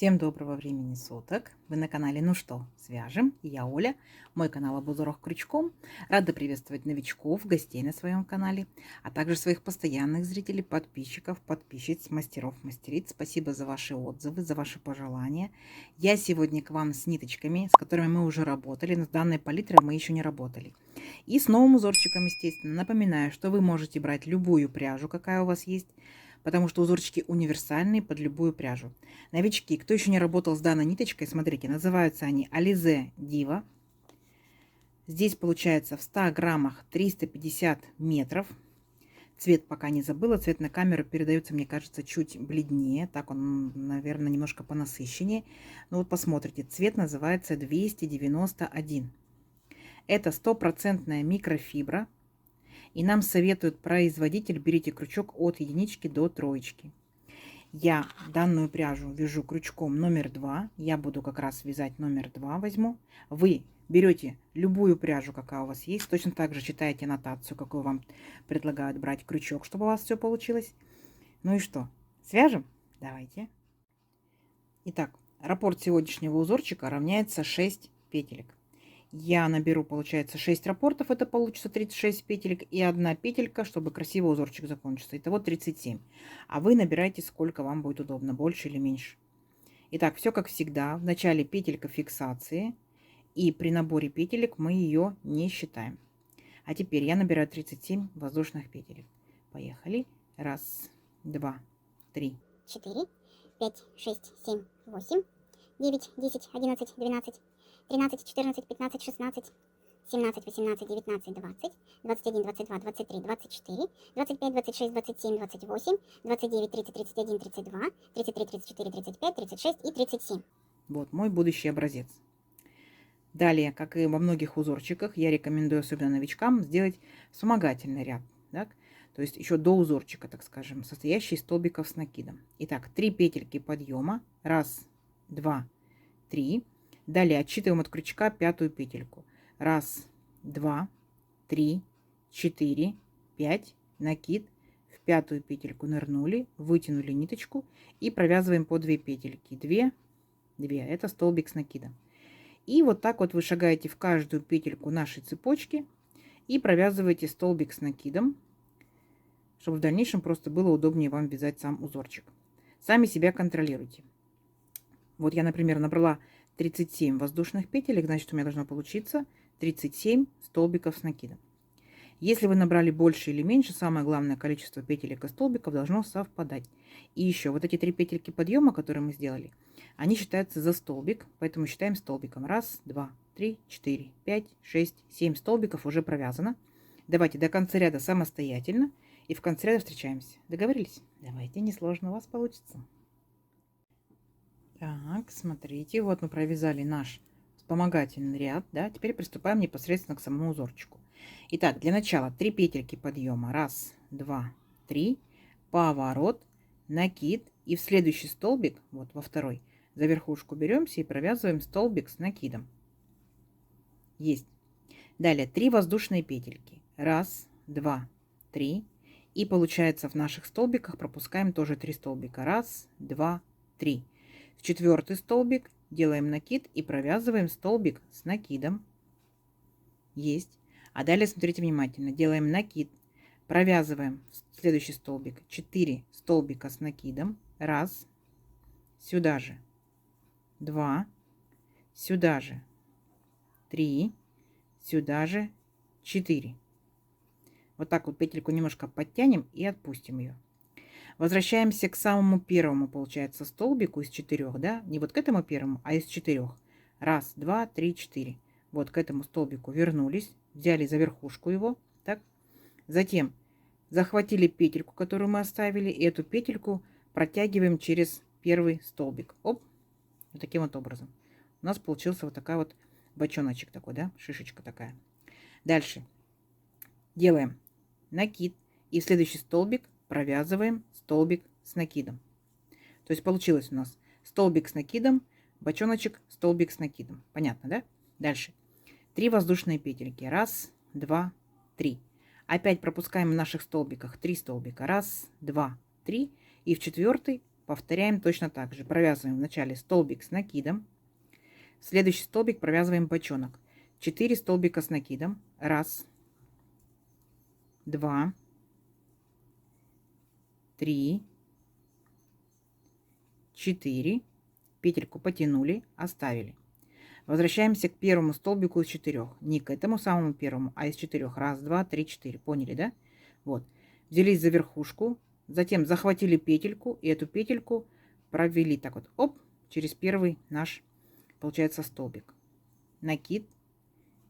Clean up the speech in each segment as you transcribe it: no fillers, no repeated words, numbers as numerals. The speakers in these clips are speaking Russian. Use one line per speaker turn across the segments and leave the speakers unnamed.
Всем доброго времени суток! Вы на канале «Ну что, свяжем?» И я Оля, мой канал об узорах крючком. Рада приветствовать новичков, гостей на своем канале, а также своих постоянных зрителей, подписчиков, подписчиц, мастеров, мастериц. Спасибо за ваши отзывы, за ваши пожелания. Я сегодня к вам с ниточками, с которыми мы уже работали, но с данной палитрой мы еще не работали. И с новым узорчиком, естественно. Напоминаю, что вы можете брать любую пряжу, какая у вас есть, потому что узорчики универсальные под любую пряжу. Новички, кто еще не работал с данной ниточкой, смотрите, называются они Alize Diva. Здесь получается в 100 граммах 350 метров. Цвет пока не забыла, цвет на камеру передается, мне кажется, чуть бледнее. Так он, наверное, немножко понасыщеннее. Но вот посмотрите, цвет называется 291. Это стопроцентная микрофибра. И нам советует производитель, берите крючок от единички до троечки. Я данную пряжу вяжу крючком номер 2. Я буду как раз вязать номер 2, возьму. Вы берете любую пряжу, какая у вас есть. Точно так же читаете аннотацию, какую вам предлагают брать крючок, чтобы у вас все получилось. Ну и что, свяжем? Давайте. Итак, раппорт сегодняшнего узорчика равняется 6 петелек. Я наберу, получается, 6 раппортов, это получится 36 петелек, и 1 петелька, чтобы красиво узорчик закончился. Итого 37. А вы набирайте, сколько вам будет удобно, больше или меньше. Итак, все как всегда. В начале петелька фиксации, и при наборе петелек мы ее не считаем. А теперь я набираю 37 воздушных петелек. Поехали. 1, 2, 3,
4, 5, 6, 7, 8, 9, 10, 11, 12, 13, 14, 15, 16, 17, 18, 19, 20, 21, 22, 23, 24, 25, 26, 27, 28, 29, 30, 31, 32, 33, 34, 35, 36 и 37.
Вот мой будущий образец. Далее, как и во многих узорчиках, я рекомендую, особенно новичкам, сделать вспомогательный ряд. Так? То есть еще до узорчика, так скажем, состоящий из столбиков с накидом. Итак, 3 петельки подъема. 1, 2, 3. Далее отсчитываем от крючка 5-ю петельку. 1, 2, 3, 4, 5. Накид. В 5-ю петельку нырнули, вытянули ниточку и провязываем по 2 петельки. 2, 2. Это столбик с накидом. И вот так вот вы шагаете в каждую петельку нашей цепочки и провязываете столбик с накидом, чтобы в дальнейшем просто было удобнее вам вязать сам узорчик. Сами себя контролируйте. Вот я, например, набрала 37 воздушных петелек, значит, у меня должно получиться 37 столбиков с накидом. Если вы набрали больше или меньше, самое главное количество петелек и столбиков должно совпадать. И еще вот эти 3 петельки подъема, которые мы сделали, они считаются за столбик, поэтому считаем столбиком. 1, 2, 3, 4, 5, 6, 7 столбиков уже провязано. Давайте до конца ряда самостоятельно и в конце ряда встречаемся. Договорились? Давайте, несложно у вас получится. Так, смотрите, вот мы провязали наш вспомогательный ряд, да, теперь приступаем непосредственно к самому узорчику. Итак, для начала 3 петельки подъема. 1, 2, 3, поворот, накид, и в следующий столбик, вот во второй, за верхушку беремся и провязываем столбик с накидом. Есть. Далее 3 воздушные петельки. 1, 2, 3. И получается в наших столбиках пропускаем тоже 3 столбика. 1, 2, 3. В 4-й столбик делаем накид и провязываем столбик с накидом. Есть. А далее смотрите внимательно. Делаем накид, провязываем в следующий столбик 4 столбика с накидом. 1, сюда же, 2, сюда же, 3, сюда же, 4. Вот так вот петельку немножко подтянем и отпустим ее. Возвращаемся к самому первому, получается, столбику из 4, да? Не вот к этому первому, а из 4. 1, 2, 3, 4. Вот к этому столбику вернулись, взяли за верхушку его, так? Затем захватили петельку, которую мы оставили, и эту петельку протягиваем через первый столбик. Оп, вот таким вот образом. У нас получился вот такой вот бочоночек такой, да? Шишечка такая. Дальше делаем накид, и в следующий столбик провязываем столбик с накидом. То есть получилось у нас столбик с накидом, бочоночек, столбик с накидом. Понятно, да? Дальше. 3 воздушные петельки. 1, 2, 3. Опять пропускаем в наших столбиках 3 столбика. 1, 2, 3. И в 4-й Повторяем точно так же. Провязываем вначале столбик с накидом. Следующий столбик провязываем бочонок. 4 столбика с накидом. 1, 2, 3, 4. Петельку потянули, оставили. Возвращаемся к первому столбику из 4. Не к этому самому первому, а из 4. 1, 2, 3, 4. Поняли, да? Вот. Взялись за верхушку, затем захватили петельку и эту петельку провели так вот, оп, через первый наш, получается, столбик. Накид.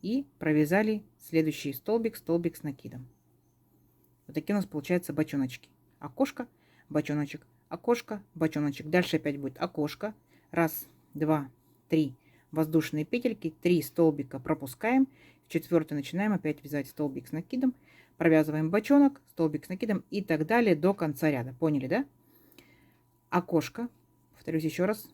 И провязали следующий столбик, столбик с накидом. Вот такие у нас получаются бочоночки. Окошко, бочоночек, окошко, бочоночек. Дальше опять будет окошко. 1, 2, 3 воздушные петельки, 3 столбика пропускаем. В 4 начинаем опять вязать столбик с накидом. Провязываем бочонок, столбик с накидом и так далее до конца ряда. Поняли, да? Окошко. Повторюсь еще раз.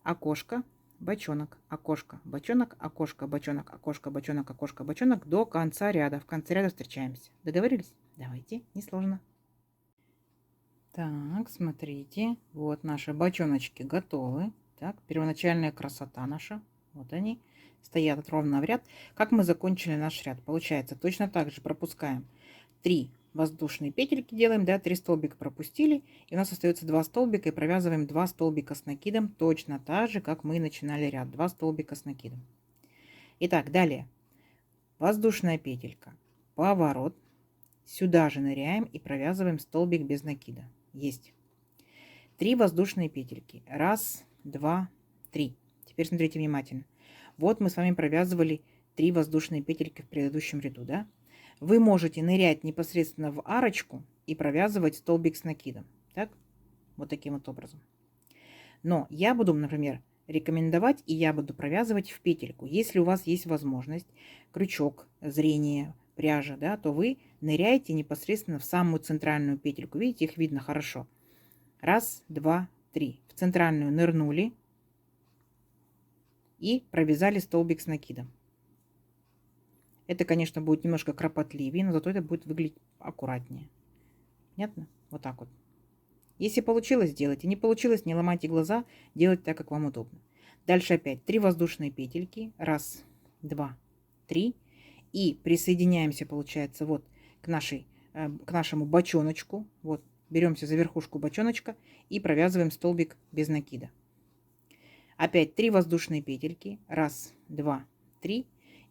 Окошко, бочонок, окошко, бочонок, окошко, бочонок, окошко, бочонок, окошко, бочонок до конца ряда. В конце ряда встречаемся. Договорились? Давайте, несложно. Так, смотрите, вот наши бочоночки готовы. Так, первоначальная красота наша. Вот они стоят ровно в ряд. Как мы закончили наш ряд? Получается, точно так же пропускаем 3 воздушные петельки делаем, да, 3 столбика пропустили, и у нас остается 2 столбика, и провязываем 2 столбика с накидом, точно так же, как мы начинали ряд, 2 столбика с накидом. Итак, далее воздушная петелька, поворот, сюда же ныряем и провязываем столбик без накида. Есть. 3 воздушные петельки, 1, 2, 3. Теперь смотрите внимательно. Вот мы с вами провязывали 3 воздушные петельки в предыдущем ряду, да? Вы можете нырять непосредственно в арочку и провязывать столбик с накидом. Так? Вот таким вот образом. Но я буду, например, рекомендовать, и я буду провязывать в петельку. Если у вас есть возможность, крючок, зрение, пряжа, да, то вы ныряете непосредственно в самую центральную петельку. Видите, их видно хорошо. 1, 2, 3. В центральную нырнули и провязали столбик с накидом. Это, конечно, будет немножко кропотливее, но зато это будет выглядеть аккуратнее. Понятно? Вот так вот. Если получилось, делайте. Не получилось, не ломайте глаза, делайте так, как вам удобно. Дальше опять 3 воздушные петельки. 1, 2, 3. И присоединяемся, получается, вот к нашему бочоночку. Вот, беремся за верхушку бочоночка и провязываем столбик без накида. Опять 3 воздушные петельки. 1, 2, 3.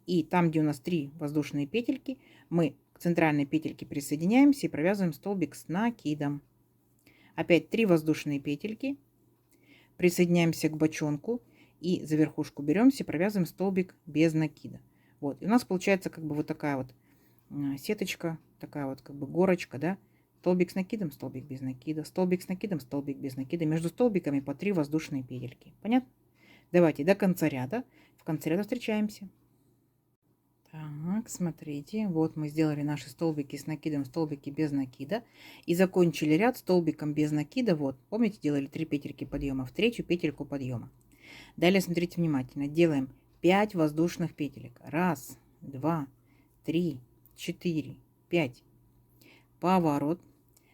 И там, где у нас 3 воздушные петельки, мы к центральной петельке присоединяемся и провязываем столбик с накидом. Опять 3 воздушные петельки. Присоединяемся к бочонку и за верхушку беремся и провязываем столбик без накида. Вот. И у нас получается как бы вот такая вот сеточка, такая вот как бы горочка, да? Столбик с накидом, столбик без накида, столбик с накидом, столбик без накида. Между столбиками по 3 воздушные петельки. Понятно? Давайте до конца ряда. В конце ряда встречаемся. Так, смотрите, вот мы сделали наши столбики с накидом, столбики без накида. И закончили ряд столбиком без накида. Вот, помните, делали 3 петельки подъема в третью петельку подъема. Далее смотрите внимательно. Делаем 5 воздушных петелек. 1, 2, 3, 4, 5. Поворот.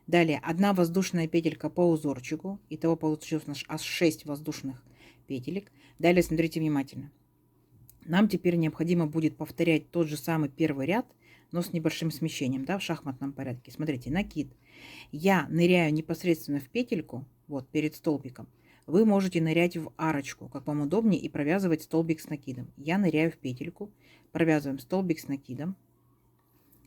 Далее 1 воздушная петелька по узорчику. Итого получилось у нас аж 6 воздушных петелек. Далее смотрите внимательно. Нам теперь необходимо будет повторять тот же самый первый ряд, но с небольшим смещением, да, в шахматном порядке. Смотрите, накид. Я ныряю непосредственно в петельку, вот перед столбиком. Вы можете нырять в арочку, как вам удобнее, и провязывать столбик с накидом. Я ныряю в петельку, провязываем столбик с накидом.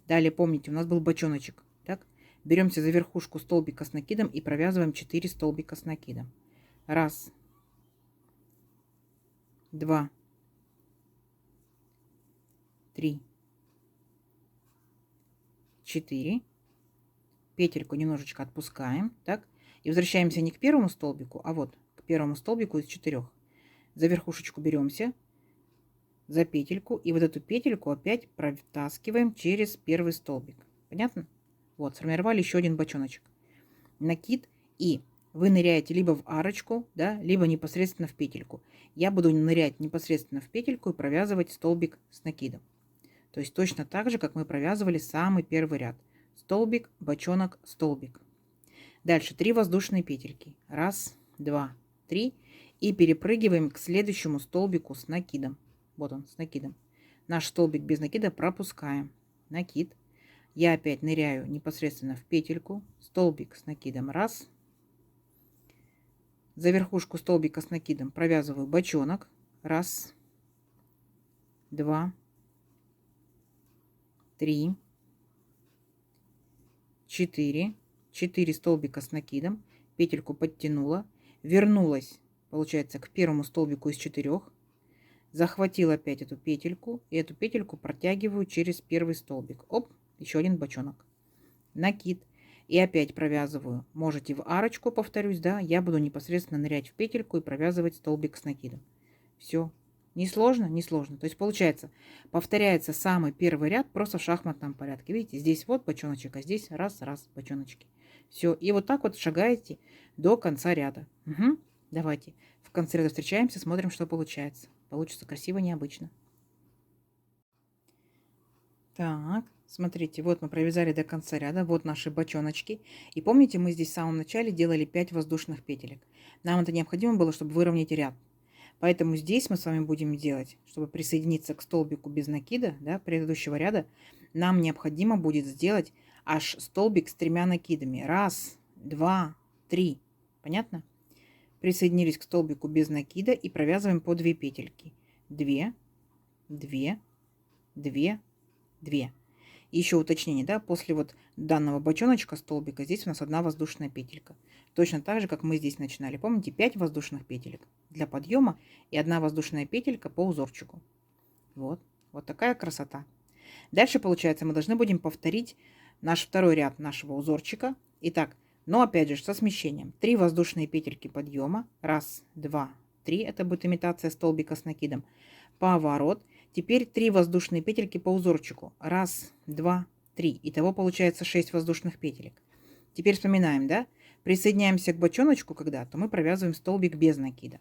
Далее, помните, у нас был бочоночек. Так? Беремся за верхушку столбика с накидом и провязываем 4 столбика с накидом. 1, 2, 3, 4. Петельку немножечко отпускаем, так? И возвращаемся не к первому столбику, а вот к первому столбику из 4. За верхушечку беремся, за петельку, и вот эту петельку опять протаскиваем через первый столбик. Понятно? Вот, сформировали еще один бочоночек. Накид, и вы ныряете либо в арочку, да, либо непосредственно в петельку. Я буду нырять непосредственно в петельку и провязывать столбик с накидом. То есть точно так же, как мы провязывали самый первый ряд. Столбик, бочонок, столбик. Дальше 3 воздушные петельки. 1, 2, 3. И перепрыгиваем к следующему столбику с накидом. Вот он, с накидом. Наш столбик без накида пропускаем. Накид. Я опять ныряю непосредственно в петельку. Столбик с накидом. Раз. За верхушку столбика с накидом провязываю бочонок. Раз. 2. 3. 4. 4 столбика с накидом. Петельку подтянула. Вернулась, получается, к первому столбику из 4. Захватила опять эту петельку. И эту петельку протягиваю через первый столбик. Оп, еще один бочонок. Накид. И опять провязываю. Можете в арочку, повторюсь, да. Я буду непосредственно нырять в петельку и провязывать столбик с накидом. Все. Несложно? Несложно. То есть получается, повторяется самый первый ряд просто в шахматном порядке. Видите, здесь вот бочоночек, а здесь раз-раз бочоночки. Все. И вот так вот шагаете до конца ряда. Угу. Давайте в конце ряда встречаемся, смотрим, что получается. Получится красиво, необычно. Так, смотрите, вот мы провязали до конца ряда, вот наши бочоночки. И помните, мы здесь в самом начале делали 5 воздушных петелек. Нам это необходимо было, чтобы выровнять ряд. Поэтому здесь мы с вами будем делать, чтобы присоединиться к столбику без накида, да, предыдущего ряда, нам необходимо будет сделать аж столбик с 3 накидами. Раз, 2, 3. Понятно? Присоединились к столбику без накида и провязываем по 2 петельки. 2, 2, 2, 2. И еще уточнение, да, после вот данного бочоночка столбика здесь у нас 1 воздушная петелька. Точно так же, как мы здесь начинали. Помните, 5 воздушных петелек для подъема и 1 воздушная петелька по узорчику. Вот, вот такая красота. Дальше, получается, мы должны будем повторить наш второй ряд нашего узорчика. Итак, но опять же со смещением. 3 воздушные петельки подъема. Раз, 2, 3. Это будет имитация столбика с накидом. Поворот. Теперь 3 воздушные петельки по узорчику. Раз, 2, 3. Итого получается 6 воздушных петелек. Теперь вспоминаем, да? Присоединяемся к бочоночку, когда, то мы провязываем столбик без накида.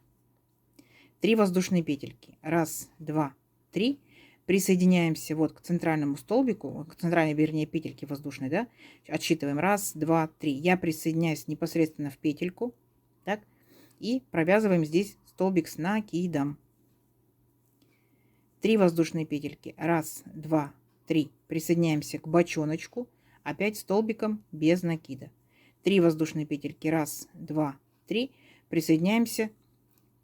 3 воздушные петельки. Раз, 2, 3. Присоединяемся вот к центральному столбику, к центральной, вернее, петельке воздушной, да? Отсчитываем. Раз, 2, 3. Я присоединяюсь непосредственно в петельку. Так? И провязываем здесь столбик с накидом. 3 воздушные петельки. Раз, 2, 3. Присоединяемся к бочоночку. Опять столбиком без накида. 3 воздушные петельки. Раз, 2, 3. Присоединяемся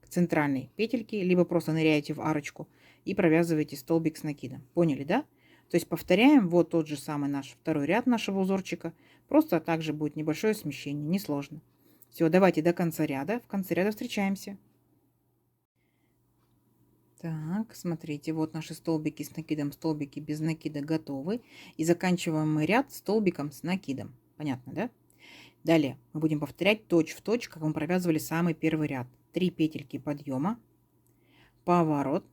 к центральной петельке. Либо просто ныряете в арочку и провязываете столбик с накидом. Поняли, да? То есть повторяем вот тот же самый наш второй ряд нашего узорчика. Просто также будет небольшое смещение. Несложно. Все, давайте до конца ряда. В конце ряда встречаемся. Так, смотрите, вот наши столбики с накидом, столбики без накида готовы. И заканчиваем мы ряд столбиком с накидом. Понятно, да? Далее мы будем повторять точь-в-точь, как мы провязывали самый первый ряд. 3 петельки подъема, поворот.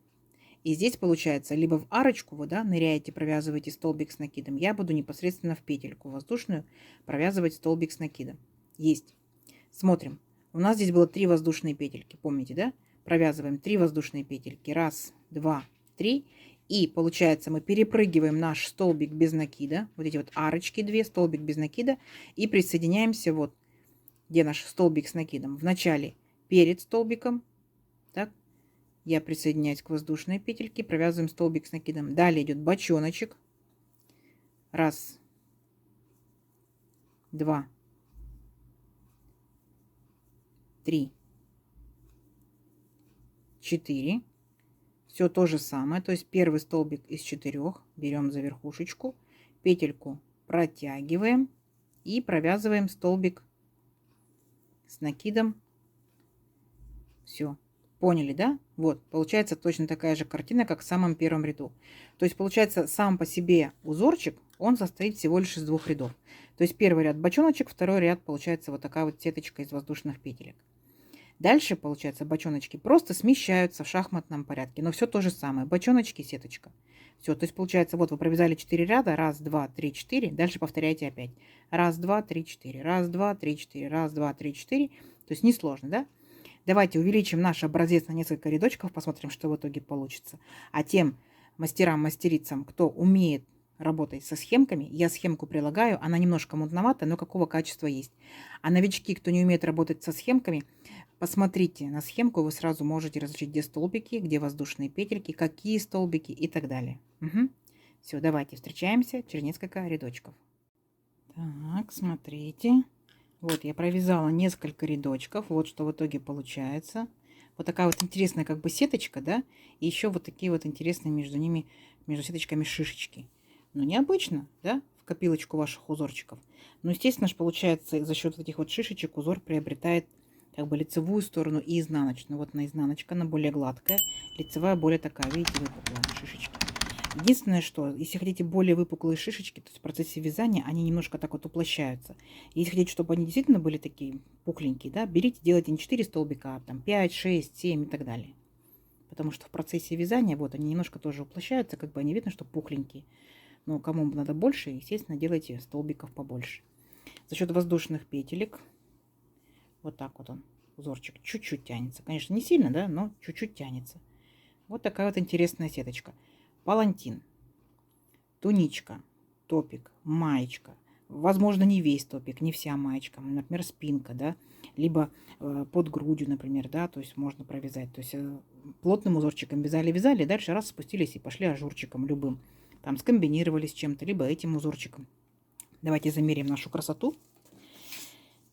И здесь получается, либо в арочку вы, да, ныряете, провязываете столбик с накидом. Я буду непосредственно в петельку воздушную провязывать столбик с накидом. Есть. Смотрим. У нас здесь было 3 воздушные петельки, помните, да? Провязываем 3 воздушные петельки. Раз, 2, 3. И получается, мы перепрыгиваем наш столбик без накида. Вот эти вот арочки 2, столбик без накида. И присоединяемся вот, где наш столбик с накидом. В начале перед столбиком. Так. Я присоединяюсь к воздушной петельке. Провязываем столбик с накидом. Далее идет бочоночек. Раз, 2, 3, 4. Все то же самое. То есть первый столбик из 4 берем за верхушечку, петельку протягиваем и провязываем столбик с накидом. Все. Поняли, да? Вот, получается точно такая же картина, как в самом первом ряду. То есть получается сам по себе узорчик, он состоит всего лишь из 2 рядов. То есть первый ряд бочоночек, второй ряд получается вот такая вот сеточка из воздушных петелек. Дальше, получается, бочоночки просто смещаются в шахматном порядке. Но все то же самое. Бочоночки, сеточка. Все, то есть получается, вот вы провязали 4 ряда. Раз, 2, 3, 4. Дальше повторяйте опять. Раз, 2, 3, 4. Раз, 2, 3, 4. Раз, 2, 3, 4. То есть несложно, да? Давайте увеличим наш образец на несколько рядочков. Посмотрим, что в итоге получится. А тем мастерам, мастерицам, кто умеет работой со схемками. Я схемку прилагаю, она немножко мутноватая, но какого качества есть. А новички, кто не умеет работать со схемками, посмотрите на схемку, вы сразу можете различить, где столбики, где воздушные петельки, какие столбики и так далее. Все, давайте встречаемся через несколько рядочков. Так, смотрите. Вот я провязала несколько рядочков. Вот что в итоге получается. Вот такая вот интересная как бы сеточка, да? И еще вот такие вот интересные между ними, между сеточками шишечки. Ну, необычно, да? В копилочку ваших узорчиков. Но, естественно же, получается, за счет этих вот шишечек узор приобретает как бы лицевую сторону и изнаночную. Вот на изнаночка, она более гладкая. Лицевая более такая, видите, выпуклая шишечки. Единственное, что если хотите более выпуклые шишечки, то есть в процессе вязания они немножко так вот уплощаются. Если хотите, чтобы они действительно были такие пухленькие, да, берите, делайте не 4 столбика, а там 5, 6, 7 и так далее. Потому что в процессе вязания вот они немножко тоже уплощаются, как бы они видно, что пухленькие. Но кому надо больше, естественно, делайте столбиков побольше. За счет воздушных петелек вот так вот он, узорчик, чуть-чуть тянется. Конечно, не сильно, да, но чуть-чуть тянется. Вот такая вот интересная сеточка. Палантин, туничка, топик, маечка. Возможно, не весь топик, не вся маечка. Например, спинка, да, либо под грудью, например, да, то есть можно провязать. То есть плотным узорчиком вязали, дальше раз спустились и пошли ажурчиком любым. Там скомбинировали с чем-то, либо этим узорчиком. Давайте замерим нашу красоту.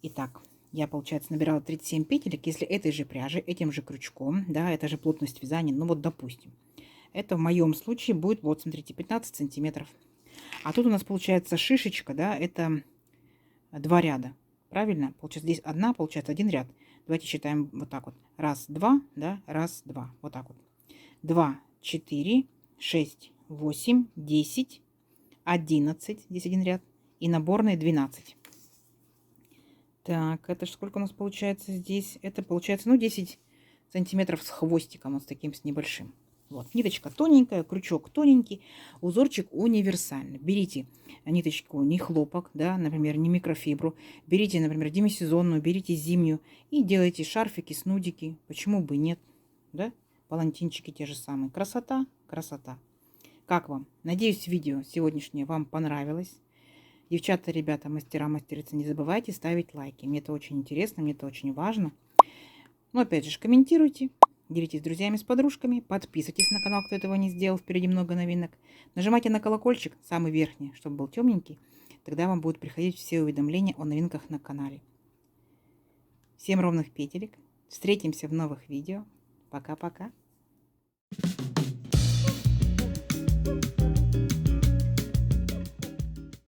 Итак, я, получается, набирала 37 петелек. Если этой же пряжи, этим же крючком, да, это же плотность вязания, ну вот, допустим. Это в моем случае будет, вот, смотрите, 15 сантиметров. А тут у нас получается шишечка, да, это 2 ряда. Правильно? Получается, здесь одна, получается, один ряд. Давайте считаем вот так вот. Раз, два, да, раз, два. Вот так вот. 2, 4, 6, 8, 10, 11. Здесь один ряд. И наборные 12. Так, это сколько у нас получается здесь? Это получается, ну, 10 сантиметров с хвостиком, вот с таким, с небольшим. Вот, ниточка тоненькая, крючок тоненький, узорчик универсальный. Берите ниточку не хлопок, да, например, не микрофибру. Берите, например, демисезонную, берите зимнюю и делайте шарфики, снудики. Почему бы нет, да? Палантинчики те же самые. Красота, красота. Как вам? Надеюсь, видео сегодняшнее вам понравилось. Девчата, ребята, мастера, мастерицы, не забывайте ставить лайки. Мне это очень интересно, мне это очень важно. Но опять же, комментируйте. Делитесь с друзьями, с подружками. Подписывайтесь на канал, кто этого не сделал. Впереди много новинок. Нажимайте на колокольчик, самый верхний, чтобы был темненький. Тогда вам будут приходить все уведомления о новинках на канале. Всем ровных петелек. Встретимся в новых видео. Пока-пока.